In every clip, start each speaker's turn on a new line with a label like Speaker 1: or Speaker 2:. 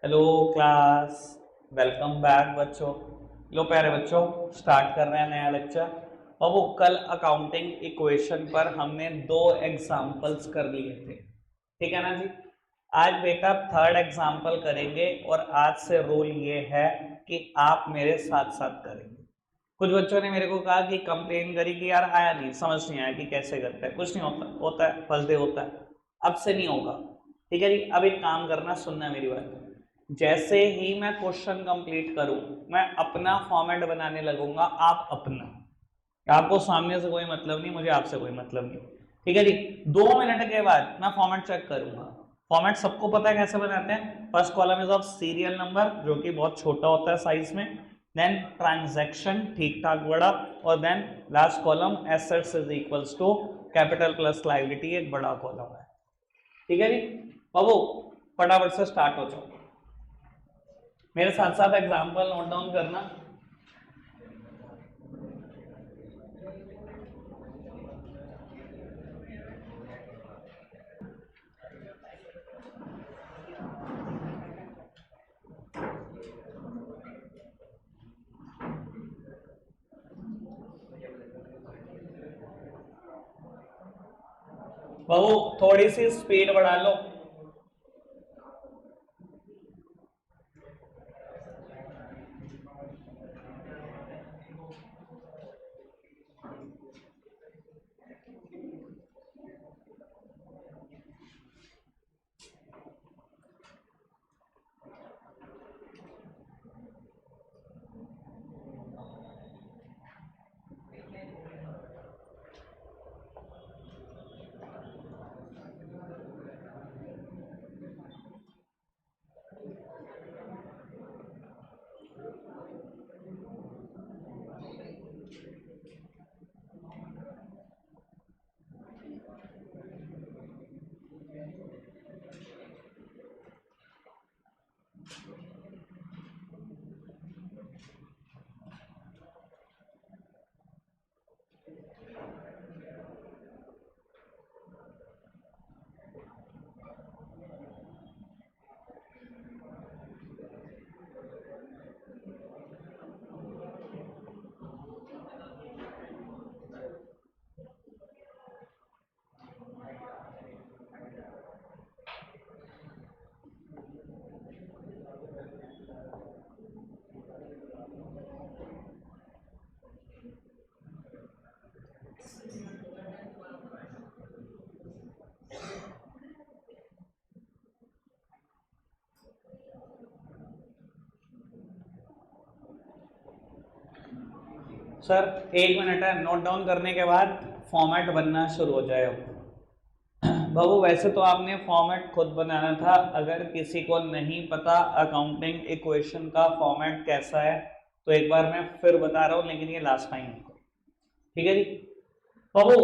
Speaker 1: Hello class, welcome back बच्चों। लो प्यारे बच्चों, स्टार्ट कर रहे हैं नया लेक्चर। और वो कल अकाउंटिंग इक्वेशन पर हमने दो एग्जाम्पल्स कर लिए थे, ठीक है ना जी। आज बेटा थर्ड एग्जाम्पल करेंगे और आज से रूल ये है कि आप मेरे साथ साथ करेंगे। कुछ बच्चों ने मेरे को कहा कि कंप्लेन करी कि यार आया नहीं, समझ नहीं आया कि कैसे करते हैं। कुछ नहीं होता, होता है फर्स्ट डे होता है, अब से नहीं होगा, ठीक है जी। अब एक काम करना, सुनना मेरी बात। जैसे ही मैं क्वेश्चन कंप्लीट करूं, मैं अपना फॉर्मेट बनाने लगूंगा, आप अपना। आपको सामने से कोई मतलब नहीं, मुझे आपसे कोई मतलब नहीं, ठीक है जी। 2 मिनट के बाद मैं फॉर्मेट चेक करूंगा। फॉर्मेट सबको पता है कैसे बनाते हैं। First column is of serial number, जो कि बहुत छोटा होता है साइज में। देन ट्रांजैक्शन, ठीक ठाक बड़ा। और then last column assets is equals to capital plus liability, एक बड़ा कॉलम है, ठीक है जी। बाबू फटाफट से स्टार्ट हो जाओ, मेरे साथ साथ एग्जाम्पल नोट डाउन करना। बाबू थोड़ी सी स्पीड बढ़ा लो। सर 1 मिनट है, नोट डाउन करने के बाद फॉर्मेट बनना शुरू हो जाए। बाबू वैसे तो आपने फॉर्मेट खुद बनाना था, अगर किसी को नहीं पता अकाउंटिंग इक्वेशन का फॉर्मेट कैसा है तो एक बार मैं फिर बता रहा हूं, लेकिन ये लास्ट टाइम होगा, ठीक है जी। बाबू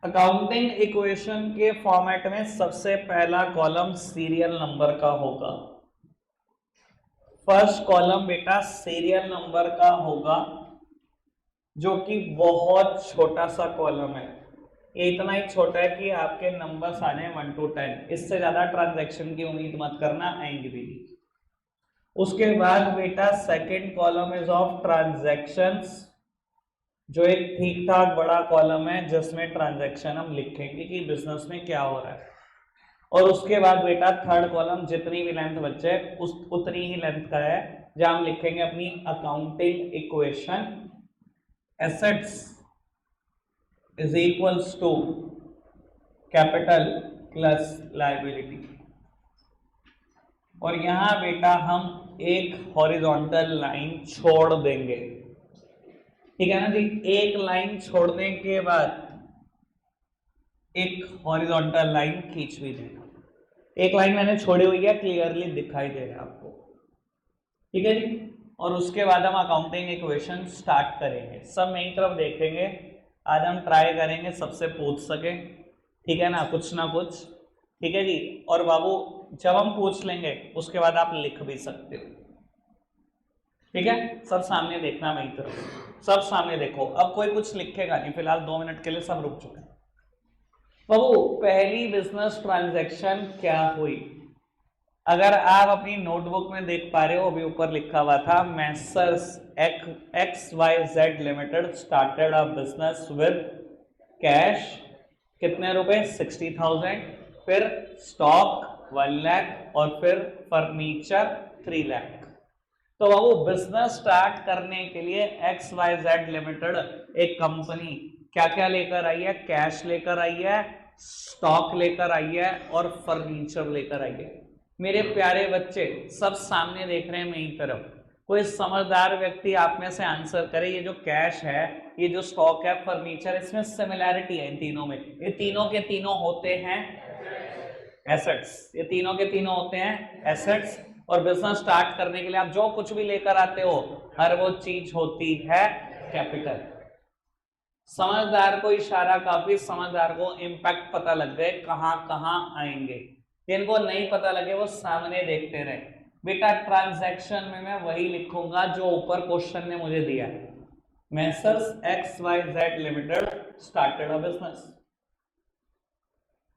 Speaker 1: अकाउंटिंग इक्वेशन के फॉर्मेट में सबसे पहला कॉलम सीरियल नंबर का होगा। फर्स्ट कॉलम बेटा सीरियल नंबर का होगा, जो कि बहुत छोटा सा कॉलम है। ये इतना ही छोटा है कि आपके नंबर्स आ जाए 1 to 10, इससे ज्यादा ट्रांजैक्शन की उम्मीद मत करना, आएंगे भी नहीं। उसके बाद बेटा second column is of transactions, जो एक ठीक ठाक बड़ा कॉलम है जिसमें ट्रांजैक्शन हम लिखेंगे कि बिजनेस में क्या हो रहा है। और उसके बाद बेटा थर्ड कॉलम जितनी भी लेंथ बचे उस उतनी ही लेंथ का है, जहां हम लिखेंगे अपनी accounting equation, assets is equals to capital plus liability. और यहां बेटा हम एक हॉरिजॉन्टल लाइन छोड़ देंगे, ठीक है ना जी। एक लाइन छोड़ने के बाद एक हॉरिजॉन्टल लाइन खींच भी देना। एक लाइन मैंने छोड़ी हुई है, क्लियरली दिखाई दे रहा है आपको, ठीक है जी। और उसके बाद हम अकाउंटिंग इक्वेशन स्टार्ट करेंगे, सब मेरी तरफ देखेंगे। आज हम ट्राई करेंगे सबसे पूछ सके, ठीक है ना, कुछ ना कुछ, ठीक है जी। और बाबू जब हम पूछ लेंगे उसके बाद आप लिख भी सकते हो, ठीक है। सब सामने देखना मेरी तरफ, सब सामने देखो। अब कोई कुछ लिखेगा नहीं, फिलहाल 2 मिनट के लिए सब रुक चुके हैं। बाबू पहली बिजनेस ट्रांजैक्शन क्या हुई, अगर आप अपनी नोटबुक में देख पा रहे हो, अभी ऊपर लिखा हुआ था Messrs XYZ limited started a business with cash कितने रुपए 60,000, फिर स्टॉक 1 लाख और फिर फर्नीचर 3 लाख। तो बाबू बिजनेस स्टार्ट करने के लिए XYZ लिमिटेड एक कंपनी क्या क्या लेकर आई है? कैश लेकर आई है, स्टॉक लेकर आई है और फर्नीचर लेकर आई है। मेरे प्यारे बच्चे सब सामने देख रहे हैं मेरी तरफ, कोई समझदार व्यक्ति आप में से आंसर करे, ये जो कैश है, ये जो स्टॉक है, फर्नीचर, इसमें सिमिलैरिटी है इन तीनों में। ये तीनों के तीनों होते हैं एसेट्स, ये तीनों के तीनों होते हैं एसेट्स। और बिजनेस स्टार्ट करने के लिए आप जो कुछ भी लेकर आते हो हर वो चीज होती है कैपिटल। समझदार को इशारा, काफी समझदार को इम्पैक्ट पता लग गए कहां कहां आएंगे। जिनको नहीं पता लगे वो सामने देखते रहे। बेटा ट्रांजैक्शन में मैं वही लिखूंगा जो ऊपर क्वेश्चन ने मुझे दिया है, Messrs XYZ limited started a business.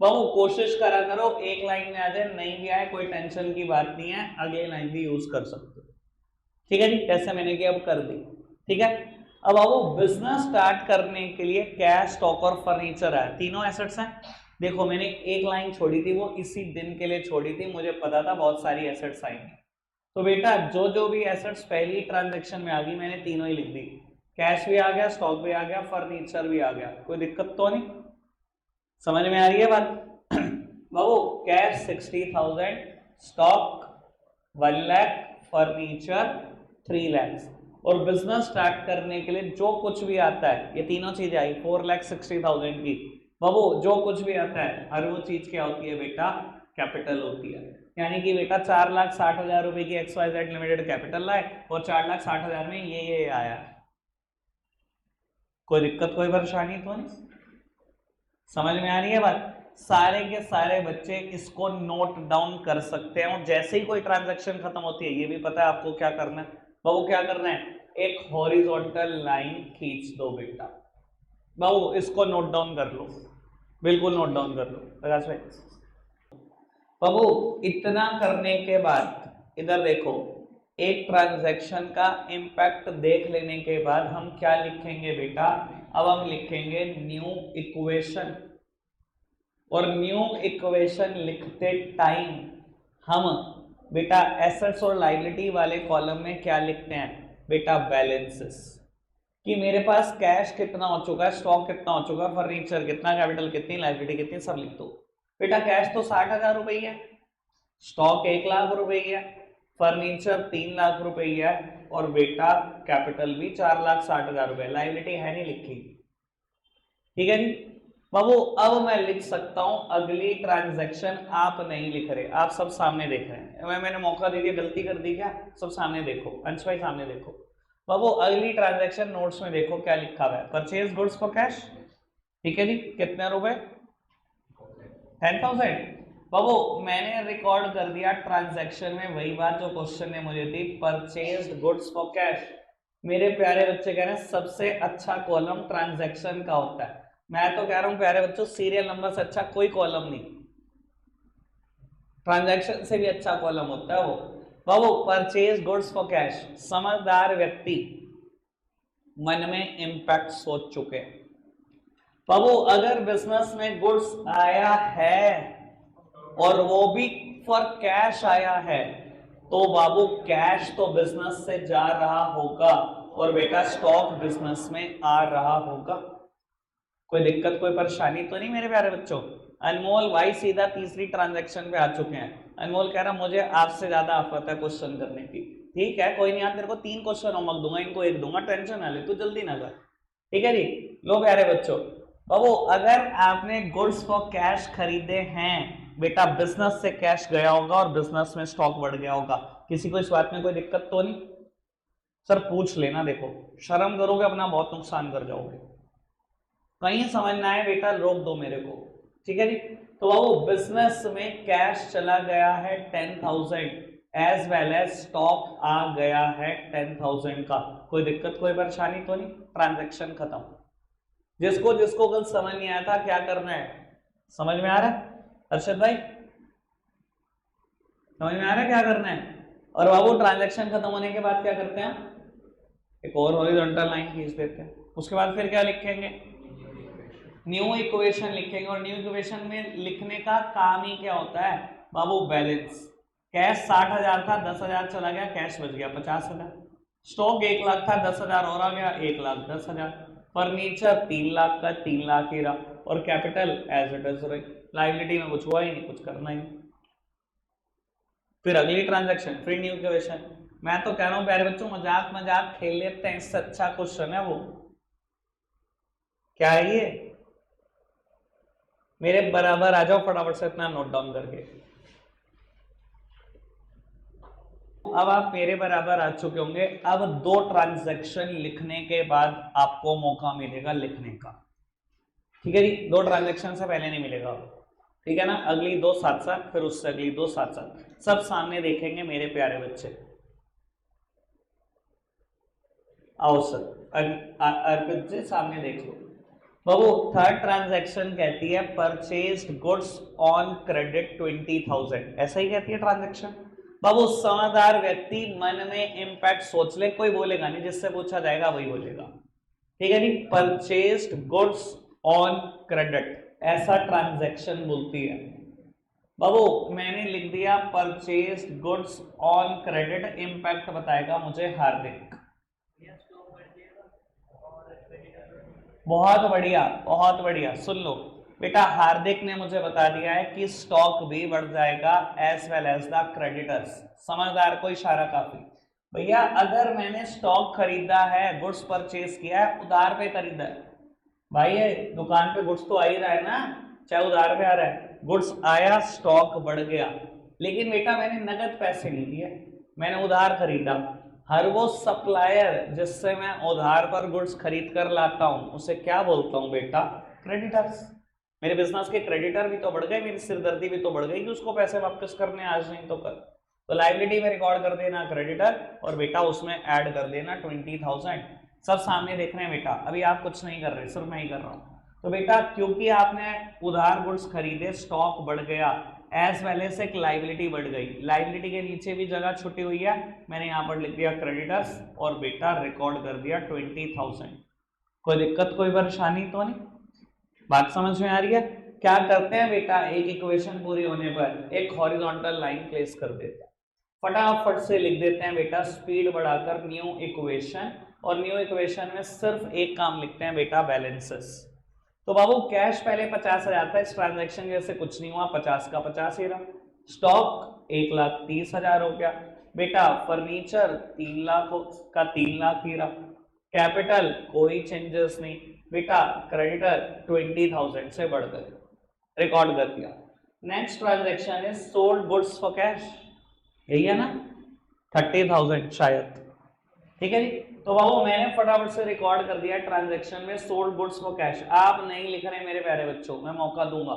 Speaker 1: बाबू कोशिश करा करो एक लाइन में आ जाए, नहीं भी आए कोई टेंशन की बात नहीं है, अगली लाइन भी यूज कर सकते हो। ठीक है जी, कैसे मैंने किया अब कर दी। ठीक है, अब बाबू बिजनेस स्टार्ट करने के लिए कैश, स्टॉक और फर्नीचर है, तीनों एसेट्स हैं। देखो मैंने एक लाइन छोड़ी थी, वो इसी दिन के लिए छोड़ी थी, मुझे पता था बहुत सारी एसेट्स आएंगी। तो बेटा जो जो भी एसेट्स पहली ट्रांजेक्शन में आ गई मैंने तीनों ही लिख दी। कैश भी आ गया, स्टॉक भी आ गया, फर्नीचर भी आ गया, कोई दिक्कत तो नहीं? समझ में आ रही है बात? बाबू cash 60,000, stock 1 lakh, furniture 3 lakh. और बिजनेस स्टार्ट करने के लिए जो कुछ भी आता है, ये तीनों चीजें आई 4,60,000 की। बाबू जो कुछ भी आता है हर वो चीज क्या होती है बेटा? कैपिटल होती है। यानी कि बेटा 4,60,000 रुपए की XYZ लिमिटेड कैपिटल लाए और 4,60,000 में ये आया। कोई दिक्कत कोई परेशानी तो नहीं? समझ में आ रही है बात? सारे के सारे बच्चे इसको नोट डाउन कर सकते हैं और जैसे ही कोई ट्रांजैक्शन खत्म होती है, ये भी पता है आपको क्या करना है। बाबू क्या करना है? एक हॉरिजॉन्टल लाइन खींच दो बेटा। बाबू इसको नोट डाउन कर लो, बिल्कुल नोट डाउन कर लो प्रकाश भाई। बाबू इतना करने के बाद इधर देखो, एक ट्रांजैक्शन का इंपैक्ट देख लेने के बाद हम क्या लिखेंगे बेटा? अब हम लिखेंगे न्यू इक्वेशन। और न्यू इक्वेशन लिखते टाइम हम बेटा एसेट्स और लायबिलिटी वाले कॉलम में क्या लिखते हैं बेटा? बैलेंसेस। कि मेरे पास कैश कितना हो चुका है, स्टॉक कितना हो चुका है, फर्नीचर कितना, कैपिटल कितनी, लायबिलिटी कितनी, सब लिख दो। बेटा कैश तो 60,000 रुपये है, स्टॉक 1 लाख रुपए है, फर्नीचर 3 लाख रुपए है और बेटा कैपिटल भी 4,60,000 रुपए। लायबिलिटी है नहीं लिखी। ठीक है जी बाबू, अब मैं लिख सकता हूं अगली ट्रांजैक्शन। आप नहीं लिख रहे, आप सब सामने देख रहे हैं। मैंने मौका दे दिया, गलती कर दी क्या? सब सामने देखो, अंश भाई सामने देखो। बाबू अगली ट्रांजैक्शन नोट्स में देखो क्या लिखा हुआ है, परचेज गुड्स फॉर कैश। ठीक है जी, कितने रुपए? 10,000। बाबू मैंने रिकॉर्ड कर दिया ट्रांजैक्शन में वही बात जो क्वेश्चन ने मुझे दी, परचेज्ड गुड्स फॉर कैश। मेरे प्यारे बच्चे कह रहे हैं सबसे अच्छा कॉलम ट्रांजैक्शन का होता है। मैं तो कह रहा हूं प्यारे बच्चों, सीरियल नंबर से अच्छा कोई कॉलम नहीं, ट्रांजैक्शन से भी अच्छा कॉलम होता है वो। बाबू परचेज गुड्स फॉर कैश, समझदार व्यक्ति मन में इंपैक्ट सोच चुके। बाबू अगर बिजनेस में गुड्स आया है और वो भी फॉर कैश आया है, तो बाबू कैश तो बिजनेस से जा रहा होगा और बेटा स्टॉक बिजनेस में आ रहा होगा। कोई दिक्कत कोई परेशानी तो नहीं मेरे प्यारे बच्चों? अनमोल भाई सीधा तीसरी ट्रांजैक्शन पे आ चुके हैं। अनमोल कह रहा मुझे आपसे ज्यादा आफत है क्वेश्चन करने की। ठीक है कोई नहीं, आज तेरे को 3 क्वेश्चन होमवर्क दूंगा, इनको 1 दूंगा, टेंशन ना ले, तू जल्दी ना कर। ठीक है जी, लो प्यारे बच्चों, बाबू अगर आपने गुड्स फॉर कैश खरीदे हैं बेटा, बिजनेस से कैश गया होगा और बिजनेस में स्टॉक बढ़ गया होगा, किसी को इस बात में कोई दिक्कत तो नहीं? सर पूछ लेना, देखो शर्म करोगे अपना बहुत नुकसान कर जाओगे। कहीं समझ ना आए बेटा रोक दो मेरे को। ठीक है जी, तो बाबू बिजनेस में कैश चला गया है 10,000 एज वेल एज स्टॉक आ गया है 10,000 का। कोई दिक्कत कोई परेशानी तो नहीं? ट्रांजैक्शन खत्म। जिसको जिसको कल समझ नहीं आया था क्या करना है, समझ में आ रहा है? अर्षद भाई समझ में आ रहा है क्या करना है? और बाबू ट्रांजैक्शन खत्म होने के बाद क्या करते हैं, एक और हॉरिजॉन्टल लाइन खींच देते हैं। उसके बाद फिर क्या लिखेंगे, न्यू इक्वेशन लिखेंगे। और न्यू इक्वेशन में लिखने का काम ही क्या होता है बाबू, बैलेंस। कैश 60,000 था, 10,000 चला गया, कैश बच गया 50,000। स्टॉक 1 लाख था, 10,000 और आ गया, 1,10,000। फर्नीचर 3 लाख का, 3 लाख ही रहा। और कैपिटल एज इट इज रही, लाइबिलिटी में कुछ हुआ ही नहीं, कुछ करना ही नहीं। फिर अगली ट्रांजैक्शन, फिर न्यू इक्वेशन। मैं तो कह रहा हूं प्यारे बच्चों, मजाक मजाक खेल लेते हैं, इससे अच्छा क्वेश्चन है वो। क्या है ये, मेरे बराबर आ जाओ फटाफट से इतना नोट डाउन करके। अब आप मेरे बराबर आ चुके होंगे। अब 2 ट्रांजैक्शन लिखने के बाद आपको मौका मिलेगा लिखने का, ठीक है जी। 2 ट्रांजैक्शन से पहले नहीं मिलेगा, ठीक है ना। अगली 2 साथ साथ, फिर उससे अगली 2 साथ साथ, सब सामने देखेंगे मेरे प्यारे बच्चे। आओ सर, अर्पित जी सामने देख लो। बाबू थर्ड ट्रांजैक्शन कहती है परचेज्ड गुड्स ऑन क्रेडिट 20,000, ऐसा ही कहती है ट्रांजैक्शन। बाबू समझदार व्यक्ति मन में इम्पैक्ट सोच ले, कोई बोलेगा नहीं, जिससे पूछा जाएगा वही बोलेगा, ठीक है जी। परचेज्ड गुड्स ऑन क्रेडिट, ऐसा ट्रांजैक्शन बोलती है। बाबू मैंने लिख दिया purchased goods on credit, impact बताएगा मुझे हार्दिक। बहुत बढ़िया, बहुत बढ़िया। सुन लो बेटा, हार्दिक ने मुझे बता दिया है कि स्टॉक भी बढ़ जाएगा as well as the creditors. समझदार को इशारा काफी। भैया अगर मैंने स्टॉक खरीदा है, गुड्स परचेज किया है, उधार पे खरीदा है, भाई ये दुकान पे गुड्स तो आ ही रहा है ना, चाहे उधार पे आ रहा है। गुड्स आया, स्टॉक बढ़ गया, लेकिन बेटा मैंने नगद पैसे नहीं दिए, मैंने उधार खरीदा। हर वो सप्लायर जिससे मैं उधार पर गुड्स खरीद कर लाता हूं, उसे क्या बोलता हूं बेटा, क्रेडिटर्स। मेरे बिजनेस के क्रेडिटर भी तो बढ़ गए, मेरी सिरदर्दी भी तो बढ़ गई कि उसको पैसे वापस करने, आज नहीं तो कल। तो लाइबिलिटी में रिकॉर्ड कर देना क्रेडिटर, और बेटा उसमें ऐड कर देना 20,000। सब सामने देख रहे हैं बेटा, अभी आप कुछ नहीं कर रहे, सिर्फ मैं ही कर रहा हूं। तो बेटा क्योंकि आपने उधार गुड्स खरीदे, स्टॉक बढ़ गया, एज वेल एज एक लाइबिलिटी बढ़ गई। लाइबिलिटी के नीचे भी जगह छुटी हुई है, मैंने यहां पर लिख दिया क्रेडिटर्स, और बेटा रिकॉर्ड कर दिया 20,000। कोई दिक्कत, कोई परेशानी तो नहीं? बात समझ में आ रही है? क्या करते हैं बेटा, एक इक्वेशन पूरी होने पर एक हॉरिजॉन्टल लाइन प्लेस कर देते हैं, फटाफट से लिख देते हैं बेटा, स्पीड बढ़ाकर न्यू इक्वेशन। और न्यू इक्वेशन में सिर्फ एक काम लिखते हैं बेटा, बैलेंसेस। तो बाबू कैश पहले 50,000 था, इस ट्रांजैक्शन जैसे कुछ नहीं हुआ, 50 का 50 ही रहा। स्टॉक 1,30,000 हो गया बेटा। फर्नीचर 3 लाख का 3 लाख ही रहा। कैपिटल कोई चेंजेस नहीं बेटा। क्रेडिटर 20,000 से बढ़ गए, रिकॉर्ड कर दिया। Next transaction is sold goods for cash, यही है ना, 30,000 शायद, ठीक है जी। तो बाबू मैंने फटाफट से रिकॉर्ड कर दिया ट्रांजैक्शन में सोल्ड गुड्स फॉर कैश। आप नहीं लिख रहे मेरे प्यारे बच्चों, मैं मौका दूंगा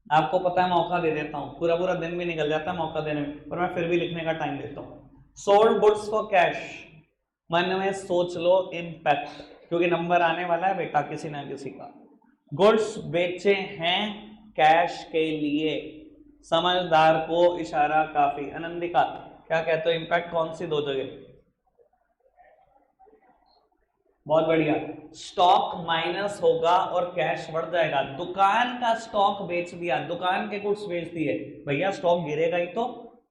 Speaker 1: आपको, पता है मौका दे देता हूँ, पूरा पूरा दिन भी निकल जाता है मौका देने में, पर मैं फिर भी लिखने का टाइम देता हूँ। सोल्ड गुड्स फॉर कैश, मन में सोच लो इम्पैक्ट, क्योंकि नंबर आने वाला है बेटा किसी ना किसी का। गुड्स बेचे हैं कैश के लिए, समझदार को इशारा काफी। आनंदिका क्या कहते हो, इम्पैक्ट कौन सी 2 जगह? बहुत बढ़िया। स्टॉक माइनस होगा और कैश बढ़ जाएगा। दुकान का स्टॉक बेच दिया, दुकान के गुड्स बेच दिए, भैया स्टॉक गिरेगा ही तो।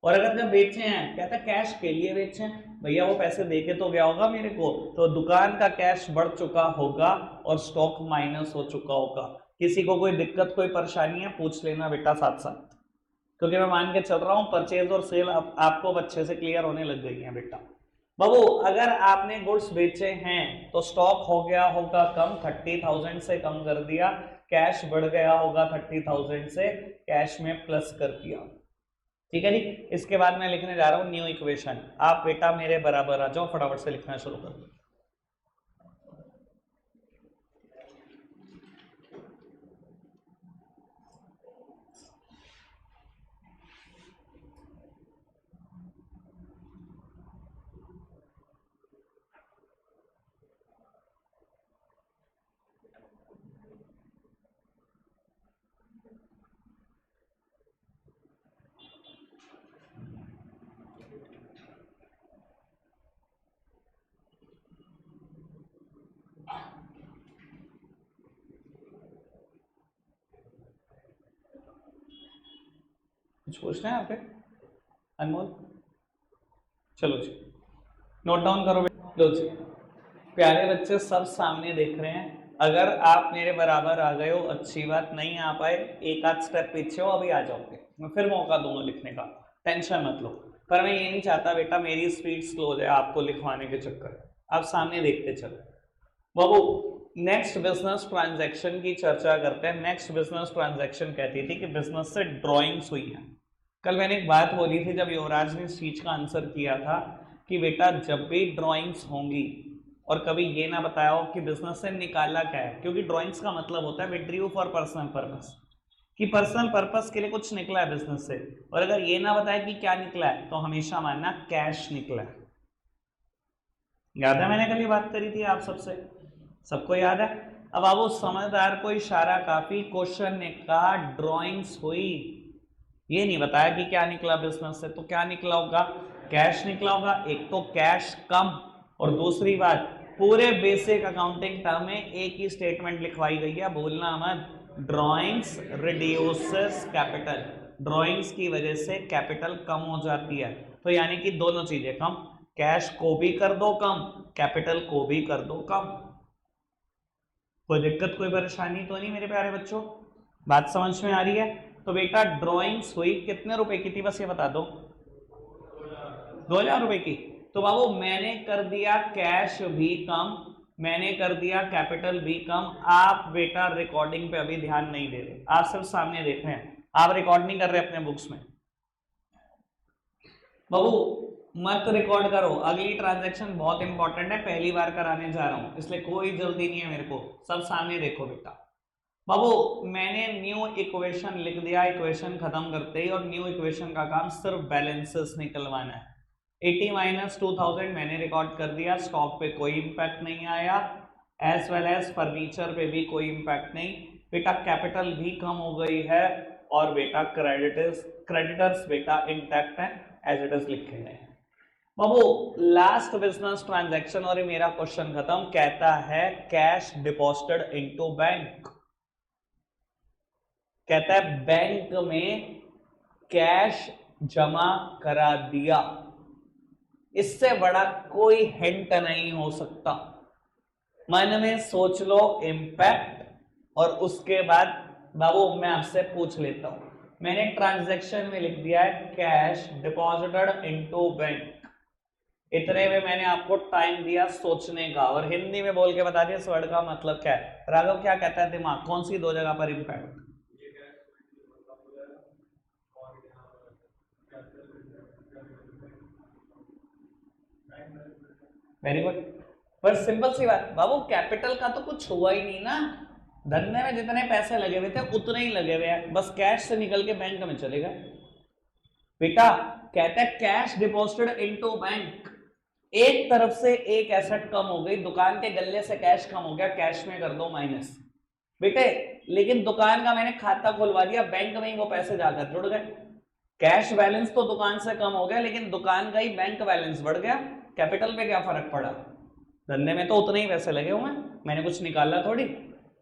Speaker 1: और अगर जब बेचे हैं, कहता है कैश के लिए बेचे हैं, भैया वो पैसे दे के तो गया होगा मेरे को, तो दुकान का कैश बढ़ चुका होगा और स्टॉक माइनस हो चुका होगा। किसी को कोई दिक्कत, कोई परेशानी है, पूछ लेना बेटा साथ साथ, क्योंकि मैं मान के चल रहा हूँ परचेज और सेल आपको अच्छे से क्लियर होने लग गई है बेटा। बाबू अगर आपने गुड्स बेचे हैं तो स्टॉक हो गया होगा कम, 30,000 से कम कर दिया। कैश बढ़ गया होगा 30,000 से, कैश में प्लस कर दिया, ठीक है जी। इसके बाद मैं लिखने जा रहा हूं न्यू इक्वेशन। आप बेटा मेरे बराबर आ जाओ, फटाफट से लिखना शुरू कर दो। कुछ पूछना है आपके अनमोल? चलो जी नोट डाउन करो। लो जी प्यारे बच्चे सब सामने देख रहे हैं। अगर आप मेरे बराबर आ गए हो अच्छी बात, नहीं आ पाए एक आध स्टेप पीछे हो अभी आ जाओगे, मैं फिर मौका दूंगा लिखने का, टेंशन मत लो। पर मैं ये नहीं चाहता बेटा मेरी स्पीड स्लो हो जाए आपको लिखवाने के चक्कर। आप सामने देखते चलो बाबू। नेक्स्ट बिजनेस ट्रांजैक्शन की चर्चा करते हैं। नेक्स्ट बिजनेस ट्रांजैक्शन कहती थी कि बिजनेस से ड्रॉइंग्स हुई है। कल मैंने एक बात बोली थी जब युवराज ने स्पीच का आंसर किया था कि बेटा जब भी ड्रॉइंग्स होंगी और कभी ये ना बताया हो कि बिजनेस से निकाला क्या है, क्योंकि ड्रॉइंग्स का मतलब होता है विड्रीव फॉर पर्सनल पर्पस, कि पर्सनल पर्पस के लिए कुछ निकला है बिजनेस से, और अगर ये ना बताया कि क्या निकला है तो हमेशा मानना कैश निकला है। याद है मैंने कल ये बात करी थी आप सबसे, सबको याद है? अब आप वो समझदार को इशारा काफी, क्वेश्चन ने कहा ड्रॉइंग्स हुई, ये नहीं बताया कि क्या निकला बिजनेस से, तो क्या निकला होगा? कैश निकला होगा। एक तो कैश कम, और दूसरी बात पूरे बेसिक अकाउंटिंग टर्म में एक ही स्टेटमेंट लिखवाई गई है, भूलना मत, ड्रॉइंग्स रिड्यूसेस कैपिटल। ड्रॉइंग्स की वजह से कैपिटल कम हो जाती है, तो यानी कि दोनों चीजें कम, कैश को भी कर दो कम, कैपिटल को भी कर दो कम। कोई दिक्कत कोई परेशानी तो नहीं मेरे प्यारे बच्चों? बात समझ में आ रही है? तो बेटा ड्रॉइंग्स हुई कितने रुपए की थी बस ये बता दो? 2000 रुपए की। तो बाबू मैंने कर दिया कैश भी कम, मैंने कर दिया कैपिटल भी कम। आप बेटा रिकॉर्डिंग पे अभी ध्यान नहीं दे रहे, आप सिर्फ सामने देख रहे हैं, आप रिकॉर्ड नहीं कर रहे अपने बुक्स में। बाबू मत रिकॉर्ड करो, अगली ट्रांजैक्शन बहुत इंपॉर्टेंट है, पहली बार कराने जा रहा हूं इसलिए कोई जल्दी नहीं है मेरे को, सब सामने देखो बेटा। बाबू मैंने न्यू इक्वेशन लिख दिया, इक्वेशन खत्म करते ही, और न्यू इक्वेशन का काम सिर्फ बैलेंसेस निकलवाना है। 80 माइनस 2000 मैंने रिकॉर्ड कर दिया, स्टॉक पे कोई इंपैक्ट नहीं आया, एज वेल एज फर्नीचर पे भी कोई इंपैक्ट नहीं। बेटा कैपिटल भी कम हो गई है, और बेटा क्रेडिटर्स बेटा इंटैक्ट है, एज इट इज लिखे गए हैं। बाबू लास्ट बिजनेस ट्रांजैक्शन और ये मेरा क्वेश्चन खत्म, कहता है कैश डिपॉजिटेड इनटू बैंक। कहता है बैंक में कैश जमा करा दिया, इससे बड़ा कोई हिंट नहीं हो सकता। मन में सोच लो इंपैक्ट, और उसके बाद बाबू मैं आपसे पूछ लेता हूं, मैंने ट्रांजैक्शन में लिख दिया है कैश डिपॉजिटेड इनटू बैंक, इतने में मैंने आपको टाइम दिया सोचने का, और हिंदी में बोल के बता दिया इस वर्ड का मतलब क्या है। राघव क्या कहता है दिमाग, कौन सी दो जगह पर इंपैक्ट? Very good. पर सिंपल सी बात बाबू, कैपिटल का तो कुछ हुआ ही नहीं ना, धंधे में जितने पैसे लगे हुए थे उतने ही लगे हुए हैं, बस कैश से निकल के बैंक में चले गए। बेटा कहता है कैश डिपॉजिटेड इनटू बैंक, एक तरफ से एक एसेट कम हो गई, दुकान के गल्ले से कैश कम हो गया, कैश में कर दो माइनस बेटे, लेकिन दुकान का मैंने खाता खुलवा दिया, बैंक में ही वो पैसे जाकर जुड़ गए। कैश बैलेंस तो दुकान से कम हो गया, लेकिन दुकान का ही बैंक बैलेंस बढ़ गया, कैपिटल पे क्या फर्क पड़ा? धंधे में तो उतने ही पैसे लगे हुए हैं, मैंने कुछ निकाला थोड़ी।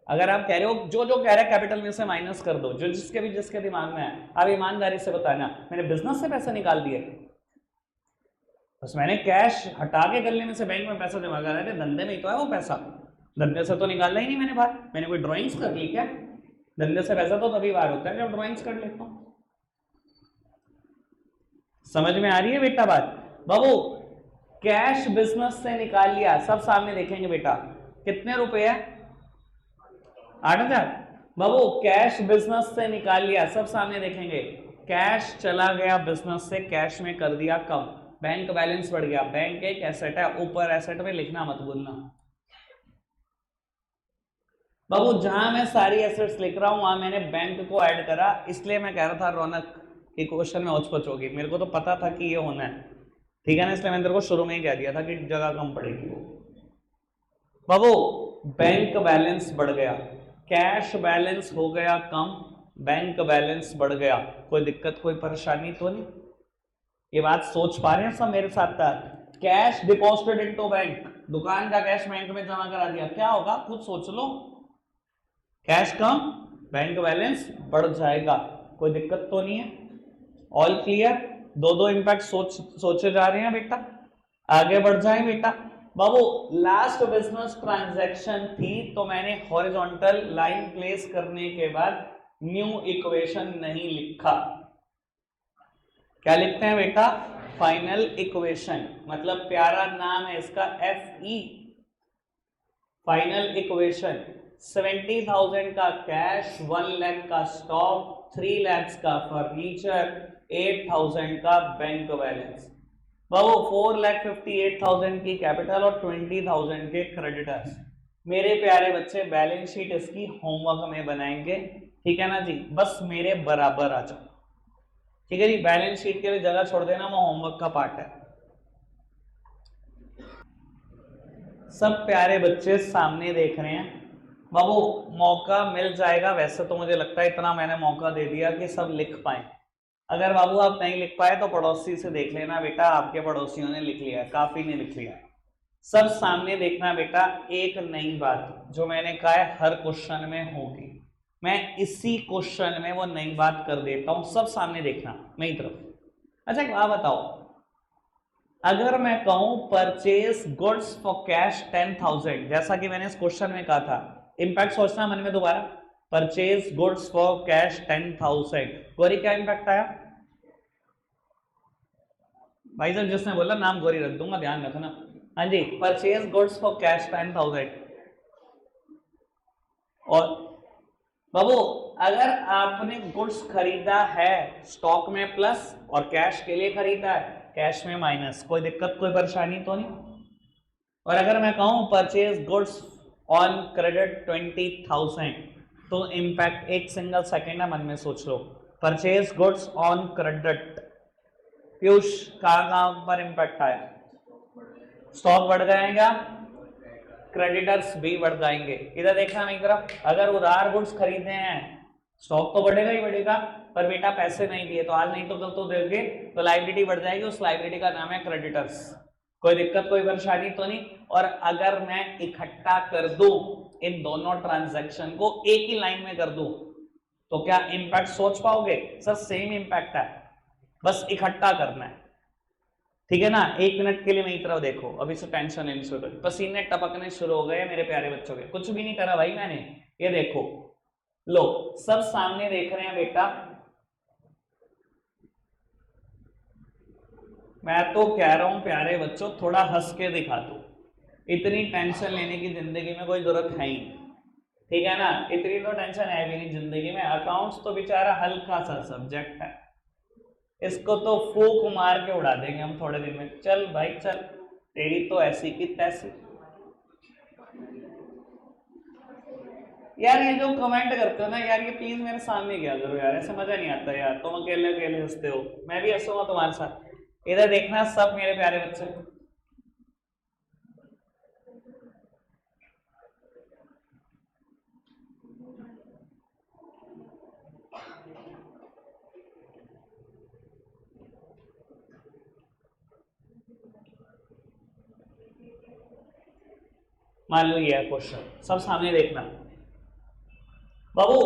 Speaker 1: अगर आप कह रहे हो जो जो कह रहे हैं कैपिटल में से माइनस कर दो, जो जिसके दिमाग में है, आप ईमानदारी से बताना मैंने बिजनेस से पैसे निकाल दिए, बस मैंने कैश हटा के गले में से बैंक में पैसा जमा करा है, धंधे में ही तो है वो पैसा, धंधे से तो निकाला ही नहीं मैंने बाहर, मैंने कोई ड्रॉइंग्स कर ली क्या? धंधे से पैसा तो तभी बाहर होता है जब ड्रॉइंग्स कर लेता हूं। समझ में आ रही है बेटा बात? बाबू कैश बिजनेस से निकाल लिया, सब सामने देखेंगे बेटा, कितने रुपए है? 8000। बाबू कैश बिजनेस से निकाल लिया, सब सामने देखेंगे, कैश चला गया बिजनेस से, कैश में कर दिया कम, बैंक बैलेंस बढ़ गया, बैंक एक एसेट है, ऊपर एसेट में लिखना मत भूलना। बाबू जहां मैं सारी एसेट्स लिख रहा हूं वहां मैंने बैंक को ऐड करा, इसलिए मैं कह रहा था रौनक कि क्वेश्चन में औचपच होगी, मेरे को तो पता था कि ये होना है, ठीक है ना, इसलिए मैंने तेरे को शुरू में ही कह दिया था कि जगह कम पड़ेगी वो। बाबू बैंक बैलेंस बढ़ गया, कैश बैलेंस हो गया कम, बैंक बैलेंस बढ़ गया, कोई दिक्कत कोई परेशानी तो नहीं? ये बात सोच पा रहे हैं सब मेरे साथ था? कैश डिपॉजिटेड इनटू बैंक, दुकान का कैश बैंक में जमा करा दिया, क्या होगा खुद सोच लो, कैश कम बैंक बैलेंस बढ़ जाएगा, कोई दिक्कत तो नहीं है? All clear? दो दो इंपैक्ट सोचे जा रहे हैं बेटा, आगे बढ़ जाए बेटा। बाबू लास्ट बिजनेस ट्रांजैक्शन थी तो मैंने हॉरिजॉन्टल लाइन प्लेस करने के बाद न्यू इक्वेशन नहीं लिखा। क्या लिखते हैं बेटा? फाइनल इक्वेशन, मतलब प्यारा नाम है इसका FE, फाइनल इक्वेशन। 70,000 का कैश, 1 लाख का स्टॉक, 3 लाख का फर्नीचर, 8,000 का बैंक बैलेंस। बाबू 4,58,000 की कैपिटल और 20,000 के क्रेडिटर्स। मेरे प्यारे बच्चे बैलेंस शीट इसकी होमवर्क में बनाएंगे, ठीक है ना जी? बस मेरे बराबर आ जाओ, ठीक है जी? बैलेंस शीट के लिए जगह छोड़ देना, वो होमवर्क का पार्ट है। सब प्यारे बच्चे सामने देख रहे हैं। बाबू मौका मिल जाएगा, वैसे तो मुझे लगता है इतना मैंने मौका दे दिया कि सब लिख पाए। अगर बाबू आप नहीं लिख पाए तो पड़ोसी से देख लेना बेटा, आपके पड़ोसियों ने लिख लिया, काफी ने लिख लिया। सब सामने देखना बेटा। एक नई बात जो मैंने कहा है हर क्वेश्चन में होगी, मैं इसी क्वेश्चन में वो नई बात कर देता हूं। सब सामने देखना मेरी तरफ। अच्छा एक बात बताओ, अगर मैं कहूं परचेज गुड्स फॉर कैश 10,000, जैसा कि मैंने इस क्वेश्चन में कहा था, इंपैक्ट सोचना मन में दोबारा। Purchase goods for cash 10,000, Gauri क्या इंपैक्ट आया? भाई साहब जिसने बोला नाम गौरी रख दूंगा, ध्यान रखना। हाँ जी, परचेज गुड्स फॉर कैश 10,000। और बाबू अगर आपने गुड्स खरीदा है स्टॉक में प्लस और कैश के लिए खरीदा है कैश में माइनस, कोई दिक्कत कोई परेशानी तो नहीं? और अगर मैं कहूं परचेज गुड्स ऑन क्रेडिट 20,000, तो इंपैक्ट एक सिंगल सेकेंड है, मन में सोच लो। Purchase goods on credit, Piyush कहां पर इंपैक्ट आया? स्टॉक बढ़ जाएगा, क्रेडिटर्स भी बढ़ जाएंगे। इधर देखना मेरी तरफ, अगर उधार गुड्स खरीदे हैं स्टॉक तो बढ़ेगा ही बढ़ेगा, पर बेटा पैसे नहीं दिए तो आज नहीं तो कल तो देंगे, तो लाइबिलिटी बढ़ जाएगी। उस लाइबिलिटी का नाम है क्रेडिटर्स। कोई दिक्कत कोई परेशानी तो नहीं? और अगर मैं इकट्ठा कर दूं इन दोनों ट्रांजैक्शन को, एक ही लाइन में कर दूं, तो क्या इंपैक्ट सोच पाओगे? सर सेम इंपैक्ट है, बस इकट्ठा करना है, ठीक है ना? एक मिनट के लिए मेरी तरफ देखो, अभी से टेंशन लेनी शुरू कर, पसीने टपकने शुरू हो गए मेरे प्यारे बच्चों के। कुछ भी नहीं करा भाई मैंने, ये देखो लो, सब सामने देख रहे हैं बेटा। मैं तो कह रहा हूं प्यारे बच्चों थोड़ा हंस के दिखा दो, इतनी टेंशन लेने की जिंदगी में कोई जरूरत है ही, ठीक है ना? इतनी तो टेंशन है भी नहीं जिंदगी में। अकाउंट्स तो बेचारा हल्का सा सब्जेक्ट है, इसको तो फूक मार के उड़ा देंगे हम थोड़े दिन में। चल भाई चल, तेरी तो ऐसी की तैसी। यार ये जो कमेंट करते हो ना यार, ये प्लीज मेरे सामने किया करो यार, ऐसे मजा नहीं आता यार, तुम अकेले अकेले हंसते हो, मैं भी हंसूंगा तुम्हारे साथ। इधर देखना सब मेरे प्यारे बच्चे, मान लो ये क्वेश्चन, सब सामने देखना। बाबू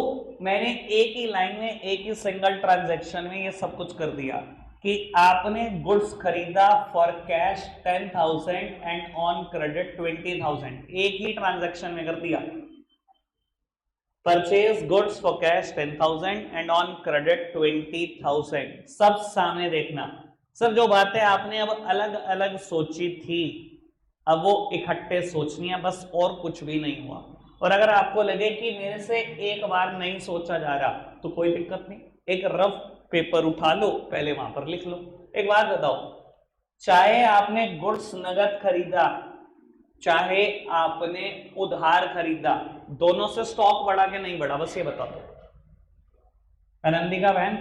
Speaker 1: मैंने एक ही लाइन में एक ही सिंगल ट्रांजैक्शन में ये सब कुछ कर दिया कि आपने गुड्स खरीदा for cash 10,000 and on credit 20,000, एक ही ट्रांजैक्शन में कर दिया। Purchase goods for cash 10,000 and on credit 20,000, सब सामने देखना। सर जो बातें आपने अब अलग अलग सोची थी अब वो इकट्ठे सोचनी है बस, और कुछ भी नहीं हुआ। और अगर आपको लगे कि मेरे से एक बार नहीं सोचा जा रहा तो कोई दिक्कत नहीं, एक रफ पेपर उठा लो, पहले वहां पर लिख लो। एक बात बताओ, चाहे आपने गुड्स नगद खरीदा चाहे आपने उधार खरीदा, दोनों से स्टॉक बढ़ा के नहीं बढ़ा? बस ये बता दो आनंदिका बहन।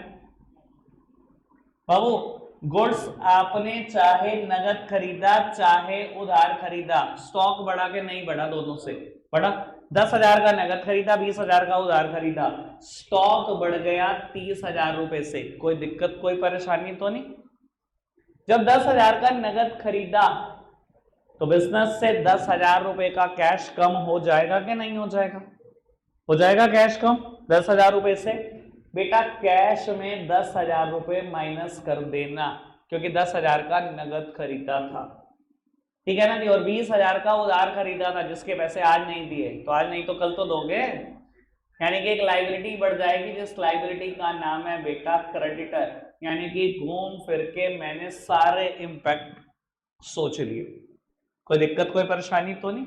Speaker 1: बाबू गुड्स आपने चाहे नगद खरीदा चाहे उधार खरीदा, स्टॉक बढ़ा के नहीं बढ़ा? दोनों से बढ़ा। 10,000 का नगद खरीदा, 20,000 का उधार खरीदा, स्टॉक बढ़ गया 30,000 रुपए से, कोई दिक्कत कोई परेशानी तो नहीं? जब 10,000 का नगद खरीदा तो बिजनेस से 10,000 रुपए का कैश कम हो जाएगा कि नहीं हो जाएगा? हो जाएगा कैश कम 10,000 रुपए से। बेटा कैश में 10,000 रुपए माइनस कर देना, क्योंकि 10,000 का नगद खरीदा था, ठीक है ना जी। और 20,000 का उधार खरीदा था जिसके पैसे आज नहीं दिए, तो आज नहीं तो कल तो दोगे, यानी कि एक लाइबिलिटी बढ़ जाएगी जिस लाइबिलिटी का नाम है बेटा क्रेडिटर। यानी कि घूम फिर के मैंने सारे इंपैक्ट सोच लिए, कोई दिक्कत कोई परेशानी तो नहीं।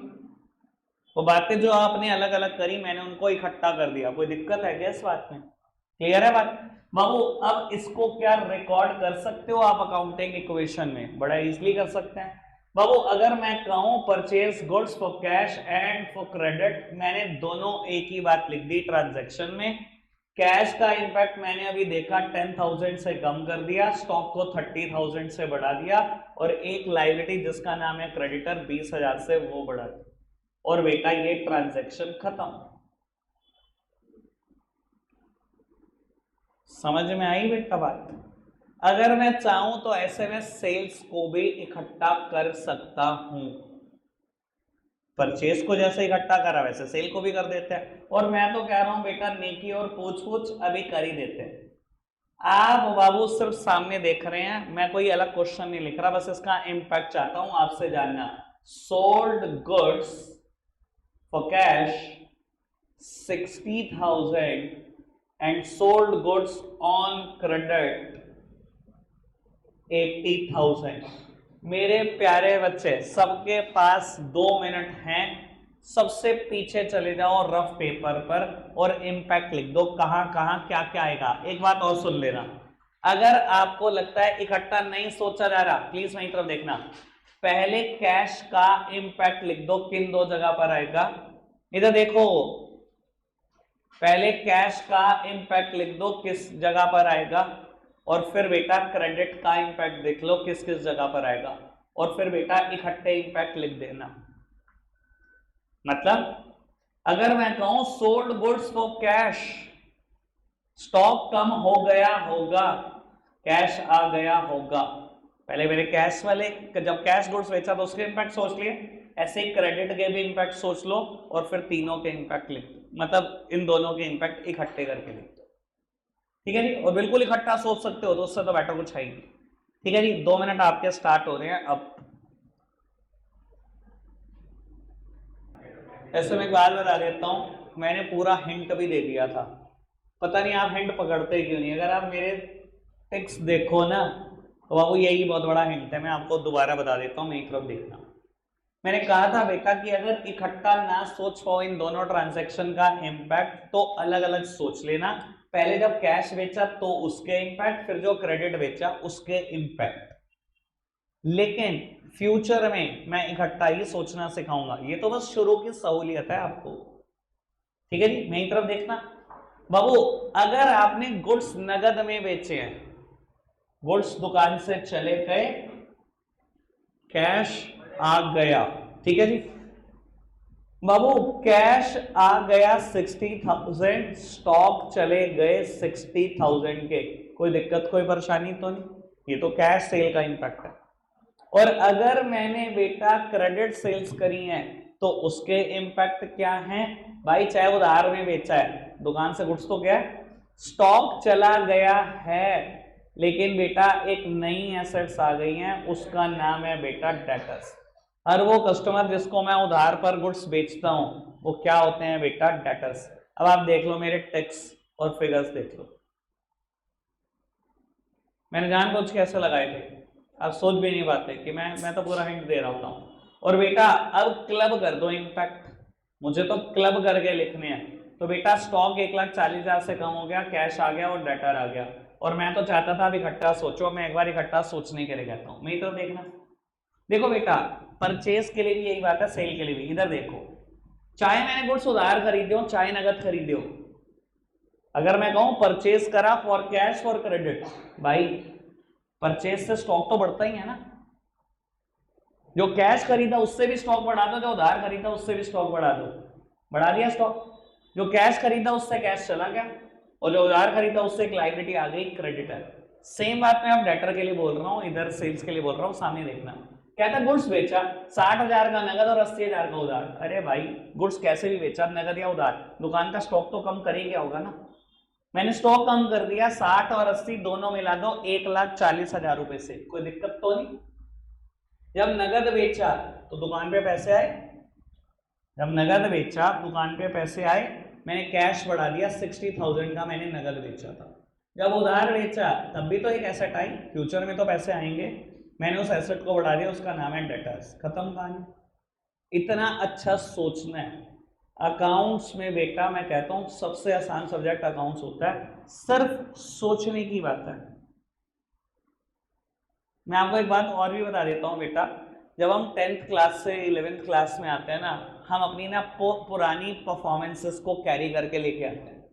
Speaker 1: वो बातें जो आपने अलग अलग करी मैंने उनको इकट्ठा कर दिया, कोई दिक्कत है क्या इस बात में? क्लियर है बात बाबू? अब इसको क्या रिकॉर्ड कर सकते हो आप अकाउंटिंग इक्वेशन में? बड़ा इजीली कर सकते हैं बाबू। अगर मैं कहूं purchase goods for cash and for credit, मैंने दोनों एक ही बात लिख दी ट्रांजैक्शन में। कैश का इंपैक्ट मैंने अभी देखा 10,000 से कम कर दिया, स्टॉक को 30,000 से बढ़ा दिया, और एक लायबिलिटी जिसका नाम है क्रेडिटर 20,000 से वो बढ़ा दिया, और बेटा ये ट्रांजैक्शन खत्म। समझ में आई बेटा बात? अगर मैं चाहूं तो ऐसे में सेल्स को भी इकट्ठा कर सकता हूं, परचेज को जैसे इकट्ठा करा वैसे सेल को भी कर देते हैं। और मैं तो कह रहा हूं बेटा नेकी और पूछ पूछ अभी कर ही देते हैं। आप बाबू सिर्फ सामने देख रहे हैं, मैं कोई अलग क्वेश्चन नहीं लिख रहा, बस इसका इंपैक्ट चाहता हूं आपसे जानना। Sold goods for cash 60,000 and sold goods on credit 80,000। मेरे प्यारे बच्चे सबके पास 2 मिनट हैं, सबसे पीछे चले जाओ रफ पेपर पर और इंपैक्ट लिख दो, कहां कहां क्या क्या आएगा। एक बात और सुन लेना, अगर आपको लगता है इकट्ठा नहीं सोचा जा रहा प्लीज मेरी तरफ देखना, पहले कैश का इंपैक्ट लिख दो, किन 2 जगह पर आएगा, इधर देखो, पहले कैश का इंपैक्ट लिख दो किस जगह पर आएगा, और फिर बेटा क्रेडिट का इंपैक्ट देख लो किस किस जगह पर आएगा, और फिर बेटा इकट्ठे इंपैक्ट लिख देना। मतलब अगर मैं कहूं sold goods for cash, stock कम हो गया होगा, कैश आ गया होगा, पहले मेरे कैश वाले जब कैश गुड्स बेचा तो उसके इंपैक्ट सोच लिए, ऐसे ही क्रेडिट के भी इंपैक्ट सोच लो, और फिर तीनों के इंपैक्ट लिख दो, मतलब इन दोनों के इंपैक्ट इकट्ठे करके लिख दो, ठीक है जी। और बिल्कुल इकट्ठा सोच सकते हो तो उससे तो बेटर कुछ है ही, ठीक है जी। 2 मिनट आपके स्टार्ट हो रहे हैं अब। ऐसे में एक बात बता देता हूं, मैंने पूरा हिंट भी दे दिया था, पता नहीं आप हिंट पकड़ते क्यों नहीं। अगर आप मेरे टिक्स देखो ना तो बाबू यही बहुत बड़ा हिंट है, मैं आपको दोबारा बता देता हूं, मेरी तरफ देखना। मैंने कहा था बेटा कि अगर इकट्ठा ना सोच पाओ इन दोनों ट्रांजैक्शन का इंपैक्ट तो अलग अलग सोच लेना, पहले जब कैश बेचा तो उसके इंपैक्ट, फिर जो क्रेडिट बेचा उसके इंपैक्ट। लेकिन फ्यूचर में मैं इकट्ठा ही सोचना सिखाऊंगा, ये तो बस शुरू की सहूलियत है आपको, ठीक है जी। मेरी तरफ देखना बाबू, अगर आपने गुड्स नगद में बेचे हैं, गुड्स दुकान से चले गए, कैश आ गया, ठीक है जी बाबू, कैश आ गया 60,000, स्टॉक चले गए 60,000 के, कोई दिक्कत कोई परेशानी तो नहीं, ये तो कैश सेल का इंपैक्ट है। और अगर मैंने बेटा क्रेडिट सेल्स करी है तो उसके इंपैक्ट क्या है भाई, चाहे उधार में बेचा है, दुकान से गुड्स तो क्या है, स्टॉक चला गया है, लेकिन बेटा एक नई एसेट्स आ गई हैं, उसका नाम है बेटा डेटर्स। हर वो कस्टमर जिसको मैं उधार पर गुड्स बेचता हूं वो क्या होते हैं बेटा, डेटर्स। अब आप देख लो मेरे टेक्स और फिगर्स देख लो, मैंने जानबूझ के ऐसे लगाए थे, आप सोच भी नहीं पाते कि मैं तो पूरा हिंट दे रहा होता हूं। और बेटा अब क्लब कर दो इंपैक्ट, मुझे तो क्लब करके लिखने हैं। तो बेटा स्टॉक 1,40,000 से कम हो गया, कैश आ गया और डेटर आ गया, और मैं तो चाहता था अब इकट्ठा सोचो, मैं एक बार इकट्ठा सोचने के लिए कहता हूं, मेरी तो देखना। देखो बेटा परचेज के लिए भी यही बात है, सेल के लिए भी, इधर देखो, चाहे मैंने गुड्स उधार खरीदे हो चाहे नगद खरीदे हो, अगर मैं कहूं परचेज करा फॉर कैश फॉर क्रेडिट, भाई परचेज से स्टॉक तो बढ़ता ही है ना, जो कैश खरीदा उससे भी स्टॉक बढ़ा दो, जो उधार खरीदा उससे भी स्टॉक बढ़ा दो, बढ़ा दिया स्टॉक। जो कैश खरीदा उससे कैश चला गया, और जो उधार खरीदा उससे एक लायबिलिटी आ गई क्रेडिटर। सेम बात मैं अब डेटर के लिए बोल रहा हूं, इधर सेल्स के लिए बोल रहा हूं, सामने देखना। कहता गुड्स बेचा 60,000 का नगद और 80,000 का उधार, अरे भाई गुड्स कैसे भी बेचा, नगद या उधार, दुकान का स्टॉक तो कम कर ही गया होगा ना, मैंने स्टॉक कम कर दिया, 60 और 80 दोनों मिला दो 1,40,000 रुपए से, कोई दिक्कत तो नहीं। जब नगद बेचा तो दुकान पे पैसे आए, जब नगद बेचा दुकान पे पैसे आए, मैंने कैश बढ़ा दिया, 60,000 का मैंने नगद बेचा था। जब उधार बेचा तब भी तो एक एसेट आई, फ्यूचर में तो पैसे आएंगे, मैंने उस एसेट को बढ़ा दिया, उसका नाम है डेटर्स, खत्म कहानी। इतना अच्छा सोचना है। अकाउंट्स में बेटा मैं कहता हूं सबसे आसान सब्जेक्ट अकाउंट्स होता है, सिर्फ सोचने की बात है। मैं आपको एक बात और भी बता देता हूं बेटा, जब हम 10th क्लास से 11th क्लास में आते हैं ना, हम अपनी ना पुरानी परफॉर्मेंसेस को कैरी करके लेके आते हैं,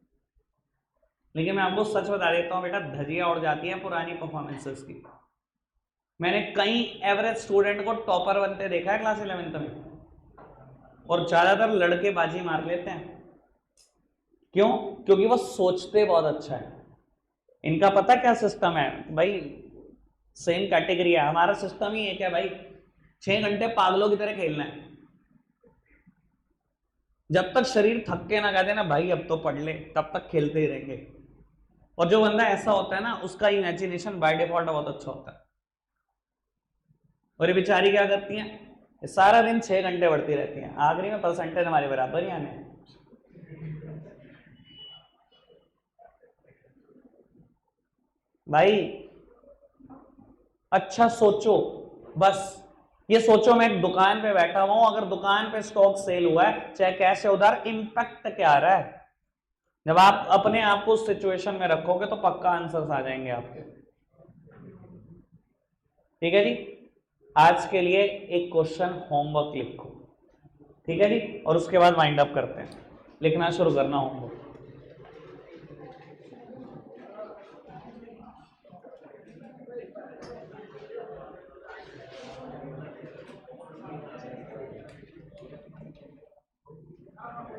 Speaker 1: लेकिन मैं आपको सच बता देता हूं बेटा, धजिया उड़ जाती है पुरानी परफॉर्मेंसेस की। मैंने कई एवरेज स्टूडेंट को टॉपर बनते देखा है क्लास 11th में, और ज्यादातर लड़के बाजी मार लेते हैं। क्यों? क्योंकि वो सोचते बहुत अच्छा है। इनका पता क्या सिस्टम है भाई, सेम कैटेगरी है, हमारा सिस्टम ही एक है भाई, 6 घंटे पागलों की तरह खेलना है। जब तक शरीर थक के ना कहते ना भाई अब तो पढ़ ले, तब तक खेलते ही रहेंगे। और जो बंदा ऐसा होता है ना, उसका इमेजिनेशन बाय डिफॉल्ट बहुत अच्छा होता है। और ये बेचारी क्या करती हैं, सारा दिन 6 घंटे पढ़ती रहती हैं, आखिरी में परसेंटेज हमारे बराबर ही आने। भाई अच्छा सोचो, बस ये सोचो मैं एक दुकान पे बैठा हुआ हूं, अगर दुकान पे स्टॉक सेल हुआ है चाहे कैश या उधार, इंपैक्ट क्या आ रहा है। जब आप अपने आप को उस सिचुएशन में रखोगे तो पक्का आंसर्स आ जाएंगे आपके। ठीक है जी, आज के लिए एक क्वेश्चन होमवर्क लिखो, ठीक है जी, और उसके बाद वाइंड अप करते हैं। लिखना शुरू करना होमवर्क।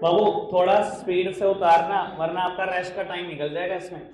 Speaker 1: बाबू थोड़ा स्पीड से उतारना, वरना आपका रेस्ट का टाइम निकल जाएगा इसमें।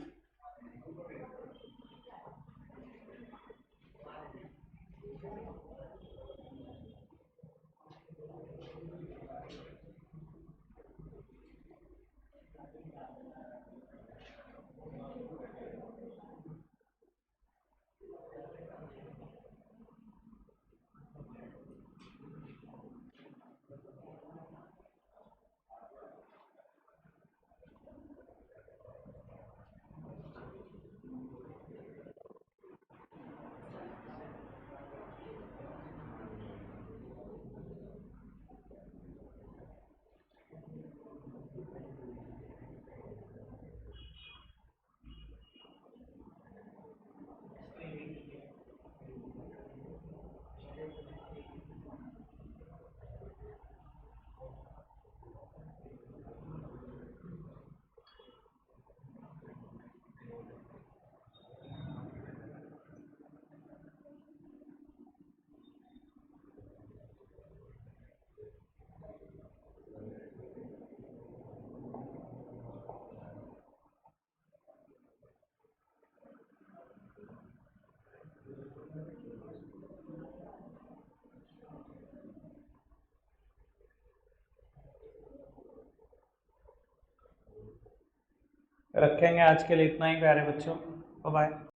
Speaker 1: रखेंगे आज के लिए इतना ही प्यारे बच्चों, बाय बाय।